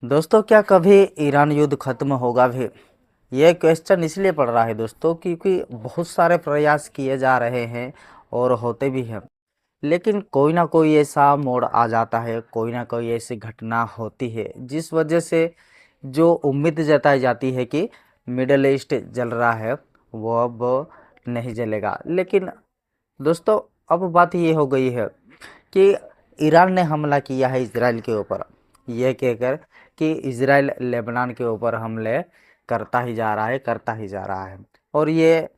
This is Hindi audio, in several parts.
दोस्तों, क्या कभी ईरान युद्ध खत्म होगा भी? ये क्वेश्चन इसलिए पड़ रहा है दोस्तों क्योंकि बहुत सारे प्रयास किए जा रहे हैं और होते भी हैं। लेकिन कोई ना कोई ऐसा मोड़ आ जाता है, कोई ना कोई ऐसी घटना होती है जिस वजह से जो उम्मीद जताई जाती है कि मिडल ईस्ट जल रहा है वो अब नहीं जलेगा। लेकिन दोस्तों, अब बात ये हो गई है कि ईरान ने हमला किया है इजराइल के ऊपर, यह कहकर कि इजराइल लेबनान के ऊपर हमले करता ही जा रहा है, करता ही जा रहा है। और ये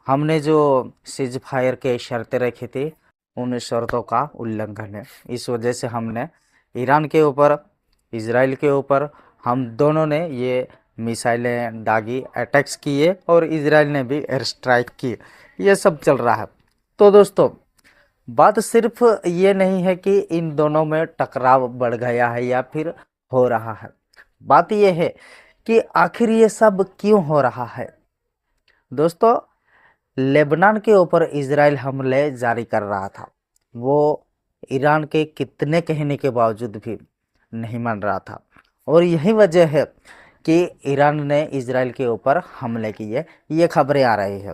हमने जो सीज फायर के शर्तें रखी थी उन शर्तों का उल्लंघन है। इस वजह से हमने ईरान के ऊपर, इजराइल के ऊपर, हम दोनों ने ये मिसाइलें दागी, अटैक्स किए और इजराइल ने भी एयर स्ट्राइक की। ये सब चल रहा है। तो दोस्तों, बात सिर्फ ये नहीं है कि इन दोनों में टकराव बढ़ गया है या फिर हो रहा है। बात ये है कि आखिर ये सब क्यों हो रहा है। दोस्तों, लेबनान के ऊपर इजराइल हमले जारी कर रहा था, वो ईरान के कितने कहने के बावजूद भी नहीं मान रहा था। और यही वजह है कि ईरान ने इजराइल के ऊपर हमले किए, ये खबरें आ रही है।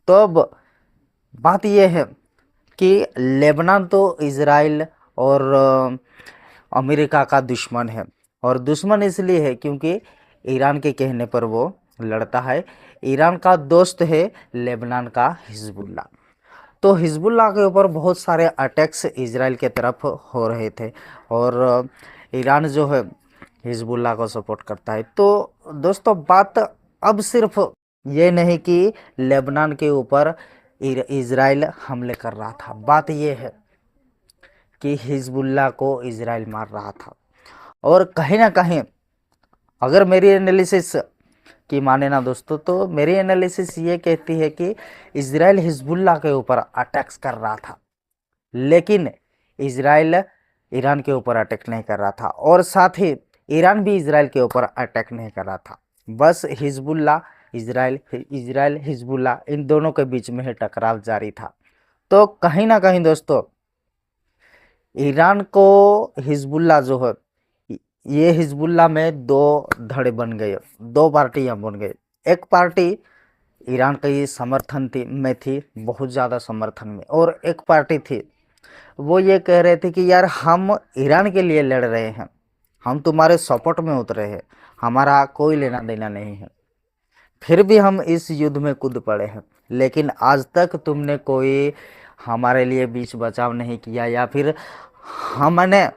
तो अब बात यह है कि लेबनान तो इजराइल और अमेरिका का दुश्मन है। और दुश्मन इसलिए है क्योंकि ईरान के कहने पर वो लड़ता है। ईरान का दोस्त है लेबनान का हिजबुल्ला। तो हिजबुल्ला के ऊपर बहुत सारे अटैक्स इजराइल के तरफ हो रहे थे और ईरान जो है हिजबुल्ला को सपोर्ट करता है। तो दोस्तों, बात अब सिर्फ ये नहीं कि लेबनान के ऊपर इजराइल हमले कर रहा था, बात ये है कि हिजबुल्ला को इजराइल मार रहा था। और कहीं ना कहीं अगर मेरी एनालिसिस की माने ना दोस्तों, तो मेरी एनालिसिस ये कहती है कि इजराइल हिजबुल्ला के ऊपर अटैक्स कर रहा था, लेकिन इजराइल ईरान के ऊपर अटैक नहीं कर रहा था और साथ ही ईरान भी इजराइल के ऊपर अटैक नहीं कर रहा था। बस हिजबुल्ला, इजराइल, इजराइल हिजबुल्ला, इन दोनों के बीच में ही टकराव जारी था। तो कहीं ना कहीं दोस्तों, ईरान को हिजबुल्ला जो है, ये हिजबुल्ला में दो धड़े बन गए, दो पार्टियां बन गई। एक पार्टी ईरान की समर्थन थी में थी, बहुत ज़्यादा समर्थन में, और एक पार्टी थी वो ये कह रहे थे कि यार हम ईरान के लिए लड़ रहे हैं, हम तुम्हारे सपोर्ट में उतरे हैं, हमारा कोई लेना देना नहीं है, फिर भी हम इस युद्ध में कूद पड़े हैं। लेकिन आज तक तुमने कोई हमारे लिए बीच बचाव नहीं किया या फिर हमने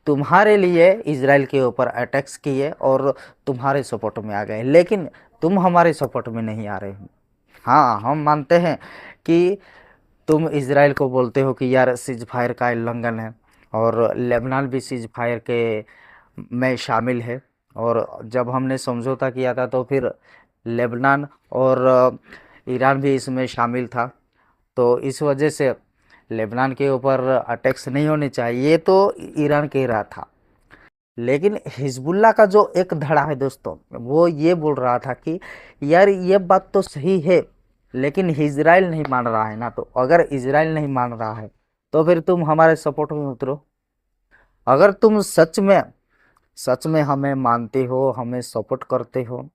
तुम्हारे लिए इजराइल के ऊपर अटैक्स किए और तुम्हारे सपोर्ट में आ गए, लेकिन तुम हमारे सपोर्ट में नहीं आ रहे हो। हाँ, हम मानते हैं कि तुम इजराइल को बोलते हो कि यार सीज फायर का उल्लंघन है और लेबनान भी सीज फायर के में शामिल है। और जब हमने समझौता किया था तो फिर लेबनान और ईरान भी इसमें शामिल था। तो इस वजह से लेबनान के ऊपर अटैक्स नहीं होने चाहिए, ये तो ईरान कह रहा था। लेकिन हिजबुल्ला का जो एक धड़ा है दोस्तों, वो ये बोल रहा था कि यार ये बात तो सही है, लेकिन इजराइल नहीं मान रहा है ना। तो अगर इजराइल नहीं मान रहा है तो फिर तुम हमारे सपोर्ट में उतरो। अगर तुम सच में हमें मानते हो, हमें सपोर्ट करते हो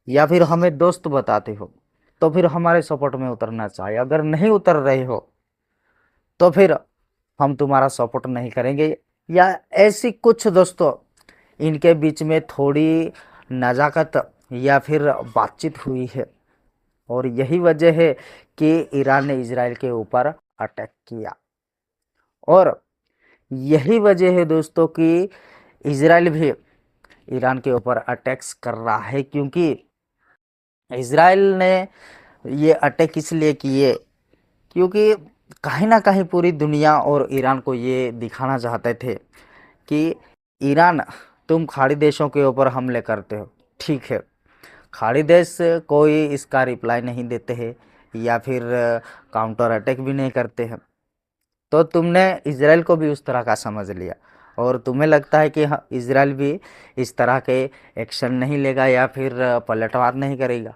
या फिर हमें दोस्त बताते हो, तो फिर हमारे सपोर्ट में उतरना चाहिए। अगर नहीं उतर रहे हो तो फिर हम तुम्हारा सपोर्ट नहीं करेंगे, या ऐसी कुछ दोस्तों इनके बीच में थोड़ी नज़ाकत या फिर बातचीत हुई है। और यही वजह है कि ईरान ने इजराइल के ऊपर अटैक किया। और यही वजह है दोस्तों कि इजराइल भी ईरान के ऊपर अटैक्स कर रहा है, क्योंकि इजराइल ने ये अटैक इसलिए किए क्योंकि कहीं ना कहीं पूरी दुनिया और ईरान को ये दिखाना चाहते थे कि ईरान, तुम खाड़ी देशों के ऊपर हमले करते हो, ठीक है, खाड़ी देश कोई इसका रिप्लाई नहीं देते हैं या फिर काउंटर अटैक भी नहीं करते हैं। तो तुमने इजराइल को भी उस तरह का समझ लिया और तुम्हें लगता है कि हाँ, इजराइल भी इस तरह के एक्शन नहीं लेगा या फिर पलटवार नहीं करेगा।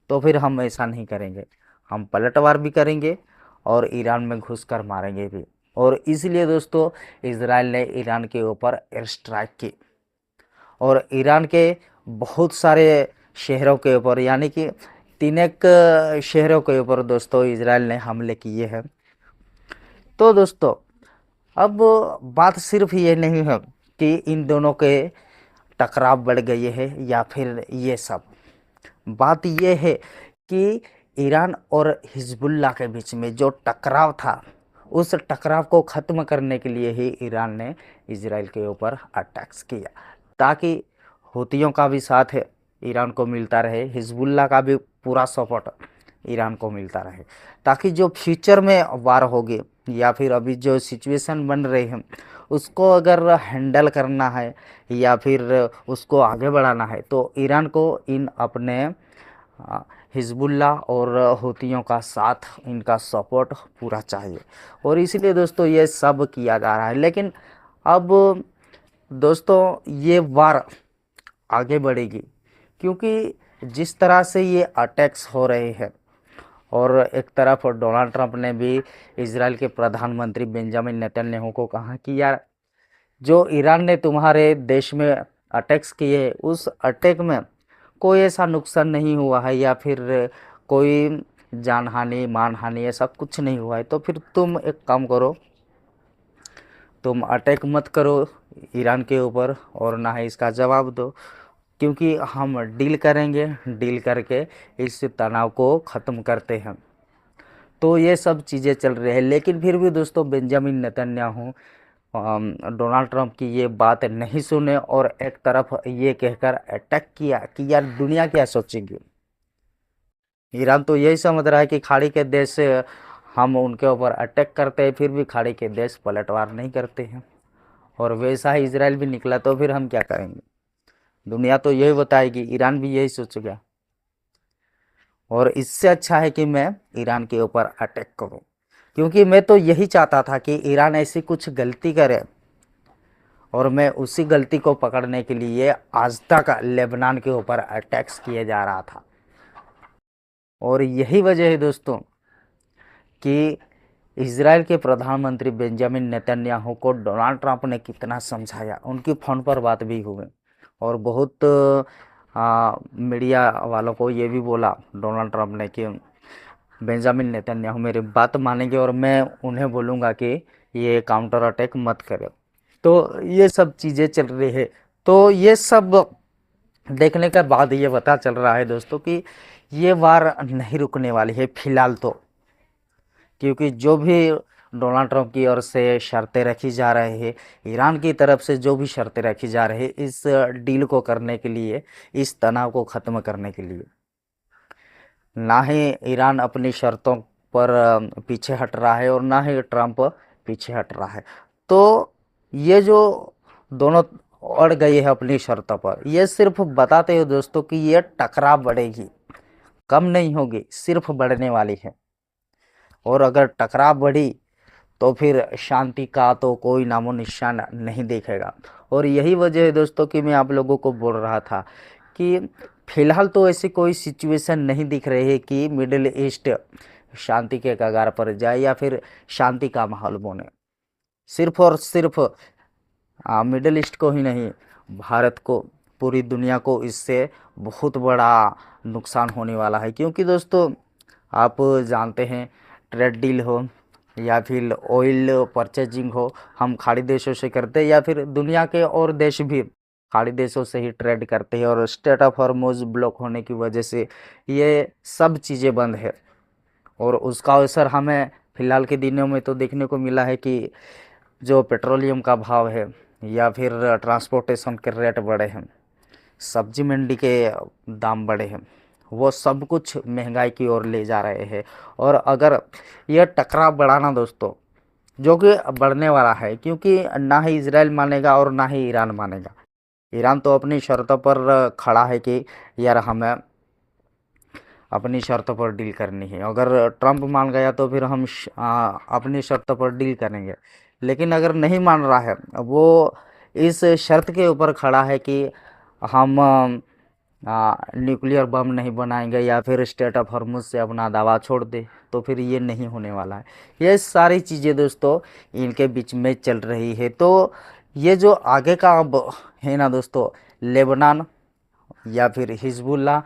तो फिर हम ऐसा नहीं करेंगे, हम पलटवार भी करेंगे और ईरान में घुस कर मारेंगे भी। और इसलिए दोस्तों इजराइल ने ईरान के ऊपर एयर स्ट्राइक की और ईरान के बहुत सारे शहरों के ऊपर यानी कि 3 शहरों के ऊपर दोस्तों इजराइल ने हमले किए हैं। तो दोस्तों अब बात सिर्फ ये नहीं है कि इन दोनों के टकराव बढ़ गई है या फिर ये सब, बात ये है कि ईरान और हिजबुल्लाह के बीच में जो टकराव था उस टकराव को ख़त्म करने के लिए ही ईरान ने इजराइल के ऊपर अटैक्स किया, ताकि हूतियों का भी साथ है ईरान को मिलता रहे, हिजबुल्लाह का भी पूरा सपोर्ट ईरान को मिलता रहे, ताकि जो फ्यूचर में वार होगी या फिर अभी जो सिचुएशन बन रही है उसको अगर हैंडल करना है या फिर उसको आगे बढ़ाना है तो ईरान को इन अपने हिजबुल्लाह और हूतियों का साथ, इनका सपोर्ट पूरा चाहिए और इसीलिए दोस्तों ये सब किया जा रहा है। लेकिन अब दोस्तों ये वार आगे बढ़ेगी क्योंकि जिस तरह से ये अटैक्स हो रहे हैं और एक तरफ डोनाल्ड ट्रंप ने भी इजराइल के प्रधानमंत्री बेंजामिन नेतन्याहू को कहा कि यार जो ईरान ने तुम्हारे देश में अटैक्स किए उस अटैक में कोई ऐसा नुकसान नहीं हुआ है या फिर कोई जानहानि मानहानि ऐसा कुछ नहीं हुआ है, तो फिर तुम एक काम करो, तुम अटैक मत करो ईरान के ऊपर और ना ही इसका जवाब दो, क्योंकि हम डील करेंगे, डील करके इस तनाव को ख़त्म करते हैं। तो ये सब चीज़ें चल रही है। लेकिन फिर भी दोस्तों बेंजामिन नेतन्याहू डोनाल्ड ट्रंप की ये बात नहीं सुने और एक तरफ ये कहकर अटैक किया कि यार दुनिया क्या सोचेगी। ईरान तो यही समझ रहा है कि खाड़ी के देश से हम उनके ऊपर अटैक करते हैं, फिर भी खाड़ी के देश पलटवार नहीं करते हैं और वैसा ही इजराइल भी निकला तो फिर हम क्या करेंगे। दुनिया तो यही बताएगी, ईरान भी यही सोचेगा और इससे अच्छा है कि मैं ईरान के ऊपर अटैक करूं, क्योंकि मैं तो यही चाहता था कि ईरान ऐसी कुछ गलती करे और मैं उसी गलती को पकड़ने के लिए आज तक लेबनान के ऊपर अटैक्स किए जा रहा था। और यही वजह है दोस्तों कि इजराइल के प्रधानमंत्री बेंजामिन नेतन्याहू को डोनाल्ड ट्रंप ने कितना समझाया, उनकी फ़ोन पर बात भी हुई और बहुत मीडिया वालों को ये भी बोला डोनाल्ड ट्रंप ने कि बेंजामिन नेतन्याहू मेरी बात मानेंगे और मैं उन्हें बोलूँगा कि ये काउंटर अटैक मत करें। तो ये सब चीज़ें चल रही है। तो ये सब देखने के बाद ये पता चल रहा है दोस्तों कि ये वार नहीं रुकने वाली है फ़िलहाल तो, क्योंकि जो भी डोनाल्ड ट्रंप की ओर से शर्तें रखी जा रही है, ईरान की तरफ से जो भी शर्तें रखी जा रही है इस डील को करने के लिए, इस तनाव को ख़त्म करने के लिए, ना ही ईरान अपनी शर्तों पर पीछे हट रहा है और ना ही ट्रंप पीछे हट रहा है। तो ये जो दोनों अड़ गए हैं अपनी शर्तों पर, ये सिर्फ बताते हो दोस्तों कि ये टकराव बढ़ेगी, कम नहीं होगी, सिर्फ बढ़ने वाली है। और अगर टकराव बढ़ी तो फिर शांति का तो कोई नामो निशान नहीं दिखेगा। और यही वजह है दोस्तों कि मैं आप लोगों को बोल रहा था कि फ़िलहाल तो ऐसी कोई सिचुएशन नहीं दिख रही है कि मिडिल ईस्ट शांति के कगार पर जाए या फिर शांति का माहौल बने। सिर्फ और सिर्फ मिडिल ईस्ट को ही नहीं, भारत को, पूरी दुनिया को इससे बहुत बड़ा नुकसान होने वाला है। क्योंकि दोस्तों आप जानते हैं ट्रेड डील हो या फिर ऑयल परचेजिंग हो, हम खाड़ी देशों से करते हैं या फिर दुनिया के और देश भी खाड़ी देशों से ही ट्रेड करते हैं और स्ट्रेट ऑफ हॉर्मुज़ ब्लॉक होने की वजह से ये सब चीज़ें बंद है। और उसका असर हमें फ़िलहाल के दिनों में तो देखने को मिला है कि जो पेट्रोलियम का भाव है या फिर ट्रांसपोर्टेशन के रेट बढ़े हैं, सब्जी मंडी के दाम बढ़े हैं, वो सब कुछ महंगाई की ओर ले जा रहे हैं। और अगर यह टकराव बढ़ाना दोस्तों, जो कि बढ़ने वाला है, क्योंकि ना ही इजराइल मानेगा और ना ही ईरान मानेगा। ईरान तो अपनी शर्तों पर खड़ा है कि यार हमें अपनी शर्तों पर डील करनी है, अगर ट्रंप मान गया तो फिर हम अपनी शर्तों पर डील करेंगे। लेकिन अगर नहीं मान रहा है, वो इस शर्त के ऊपर खड़ा है कि हम न्यूक्लियर बम नहीं बनाएंगे या फिर स्टेट ऑफ हॉर्मुज से अपना दावा छोड़ दे, तो फिर ये नहीं होने वाला है। ये सारी चीज़ें दोस्तों इनके बीच में चल रही है। तो ये जो आगे का अब है ना दोस्तों, लेबनान या फिर हिजबुल्ला,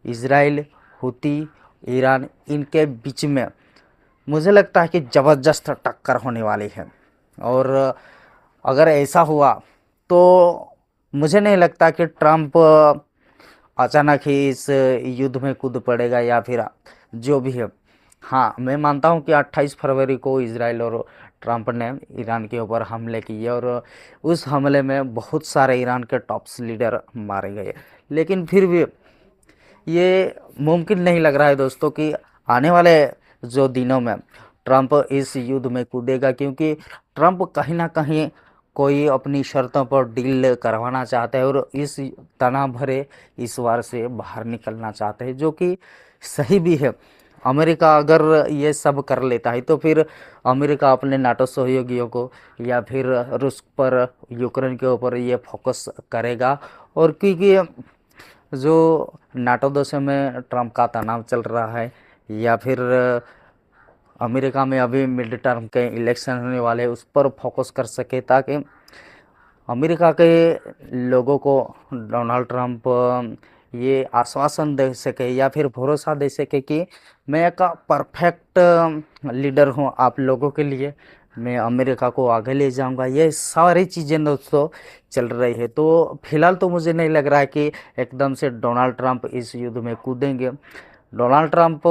इजराइल, हुती, ईरान, इनके बीच में मुझे लगता है कि ज़बरदस्त टक्कर होने वाली है। और अगर ऐसा हुआ तो मुझे नहीं लगता कि ट्रंप अचानक ही इस युद्ध में कूद पड़ेगा या फिर जो भी है। हाँ, मैं मानता हूँ कि 28 फरवरी को इजराइल और ट्रंप ने ईरान के ऊपर हमले किए और उस हमले में बहुत सारे ईरान के टॉप्स लीडर मारे गए। लेकिन फिर भी ये मुमकिन नहीं लग रहा है दोस्तों कि आने वाले जो दिनों में ट्रंप इस युद्ध में कूदेगा, क्योंकि ट्रंप कहीं ना कहीं कोई अपनी शर्तों पर डील करवाना चाहता है और इस तनाव भरे इस वार से बाहर निकलना चाहते हैं, जो कि सही भी है। अमेरिका अगर ये सब कर लेता है तो फिर अमेरिका अपने नाटो सहयोगियों को या फिर रूस पर, यूक्रेन के ऊपर ये फोकस करेगा। और क्योंकि जो नाटो देशों में ट्रंप का तनाव चल रहा है या फिर अमेरिका में अभी मिड टर्म के इलेक्शन होने वाले उस पर फोकस कर सके, ताकि अमेरिका के लोगों को डोनाल्ड ट्रंप ये आश्वासन दे सके या फिर भरोसा दे सके कि मैं एक परफेक्ट लीडर हूँ आप लोगों के लिए, मैं अमेरिका को आगे ले जाऊंगा। ये सारी चीज़ें दोस्तों चल रही है। तो फिलहाल तो मुझे नहीं लग रहा है कि एकदम से डोनाल्ड ट्रंप इस युद्ध में कूदेंगे। डोनाल्ड ट्रंप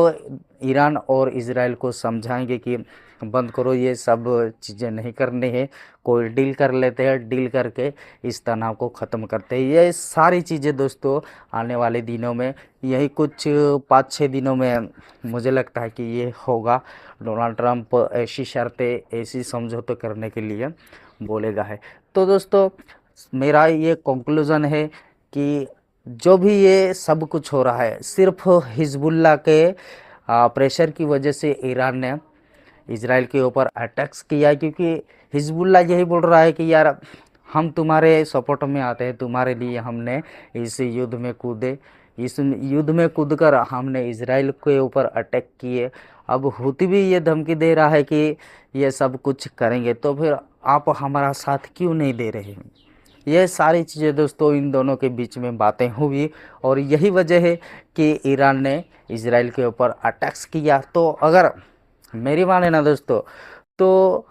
ईरान और इजराइल को समझाएंगे कि बंद करो, ये सब चीज़ें नहीं करनी है, कोई डील कर लेते हैं, डील करके इस तनाव को ख़त्म करते हैं। ये सारी चीज़ें दोस्तों आने वाले दिनों में, यही कुछ 5-6 दिनों में मुझे लगता है कि ये होगा। डोनाल्ड ट्रंप ऐसी शर्तें, ऐसी समझौते करने के लिए बोलेगा है। तो दोस्तों मेरा ये कंक्लूज़न है कि जो भी ये सब कुछ हो रहा है सिर्फ हिजबुल्ला के प्रेशर की वजह से ईरान ने इजराइल के ऊपर अटैक्स किया, क्योंकि हिजबुल्ला यही बोल रहा है कि यार हम तुम्हारे सपोर्ट में आते हैं, तुम्हारे लिए हमने इस युद्ध में कूदे, इस युद्ध में कूदकर हमने इजराइल के ऊपर अटैक किए। अब हुती भी ये धमकी दे रहा है कि ये सब कुछ करेंगे, तो फिर आप हमारा साथ क्यों नहीं दे रहे हैं। ये सारी चीज़ें दोस्तों इन दोनों के बीच में बातें हुई और यही वजह है कि ईरान ने इजराइल के ऊपर अटैक्स किया। तो अगर मेरी माने ना दोस्तों, तो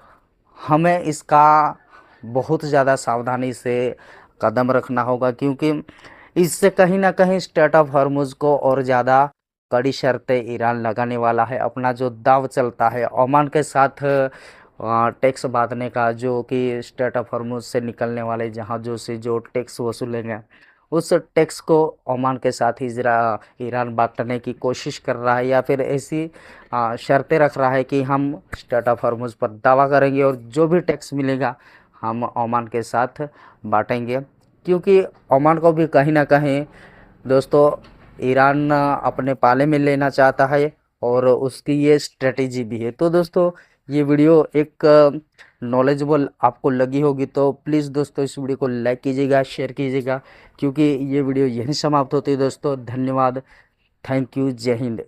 हमें इसका बहुत ज़्यादा सावधानी से कदम रखना होगा, क्योंकि इससे कहीं ना कहीं स्टेट ऑफ हॉर्मुज को और ज़्यादा कड़ी शर्तें ईरान लगाने वाला है। अपना जो दाव चलता है ओमान के साथ टैक्स बांधने का, जो कि स्टेट ऑफ हॉर्मुज से निकलने वाले जहाज़ों से जो टैक्स वसूलेंगे, उस टैक्स को ओमान के साथ ईरान बांटने की कोशिश कर रहा है या फिर ऐसी शर्तें रख रहा है कि हम स्टेट ऑफ हॉर्मुज पर दावा करेंगे और जो भी टैक्स मिलेगा हम ओमान के साथ बांटेंगे। क्योंकि ओमान को भी कहीं ना कहीं दोस्तों ईरान अपने पाले में लेना चाहता है और उसकी ये स्ट्रेटेजी भी है। तो दोस्तों ये वीडियो एक नॉलेजेबल आपको लगी होगी तो प्लीज़ दोस्तों इस वीडियो को लाइक कीजिएगा, शेयर कीजिएगा, क्योंकि ये वीडियो यहीं समाप्त होती है दोस्तों। धन्यवाद, थैंक यू, जय हिंद।